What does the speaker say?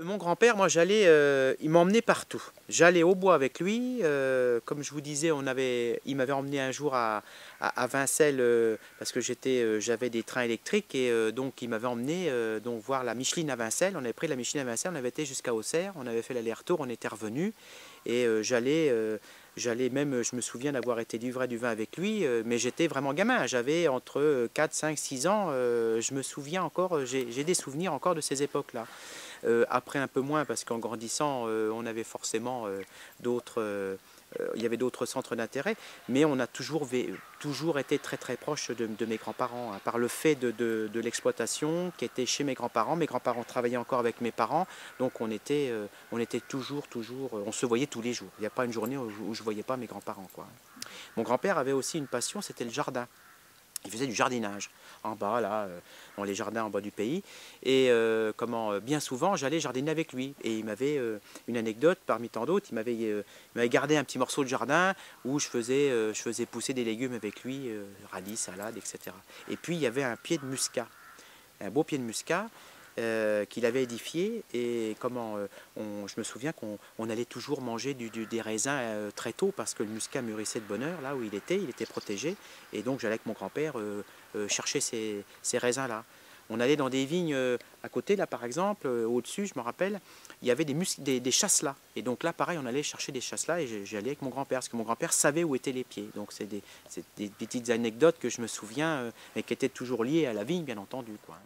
Mon grand-père, moi j'allais, il m'emmenait partout. J'allais au bois avec lui, comme je vous disais, il m'avait emmené un jour à Vincelles parce que j'avais des trains électriques et donc il m'avait emmené donc voir la Micheline à Vincelles. On avait pris la Micheline à Vincelles, on avait été jusqu'à Auxerre, on avait fait l'aller-retour, on était revenu et j'allais même, je me souviens d'avoir été livrer du vin avec lui, mais j'étais vraiment gamin, j'avais entre 4, 5, 6 ans, je me souviens encore, j'ai des souvenirs encore de ces époques-là. Après un peu moins parce qu'en grandissant on avait forcément il y avait d'autres centres d'intérêt, mais on a toujours été très très proche de mes grands-parents, hein, par le fait de l'exploitation qui était chez mes grands-parents. Mes grands-parents travaillaient encore avec mes parents, donc on était toujours, on se voyait tous les jours. Il n'y a pas une journée où je ne voyais pas mes grands-parents, quoi. Mon grand-père avait aussi une passion, c'était le jardin. Il faisait du jardinage en bas, là, dans les jardins en bas du pays. Et bien souvent, j'allais jardiner avec lui. Et il m'avait une anecdote parmi tant d'autres. Il m'avait gardé un petit morceau de jardin où je faisais pousser des légumes avec lui, radis, salade, etc. Et puis, il y avait un pied de muscat, un beau pied de muscat qu'il avait édifié. Et je me souviens qu'on allait toujours manger des raisins très tôt parce que le muscat mûrissait de bonne heure là où il était protégé. Et donc j'allais avec mon grand-père chercher ces raisins-là. On allait dans des vignes à côté, là par exemple, au-dessus, je me rappelle, il y avait des chasselas. Et donc là, pareil, on allait chercher des chasselas et j'allais avec mon grand-père, parce que mon grand-père savait où étaient les pieds. Donc c'est des petites anecdotes que je me souviens, mais qui étaient toujours liées à la vigne, bien entendu, quoi.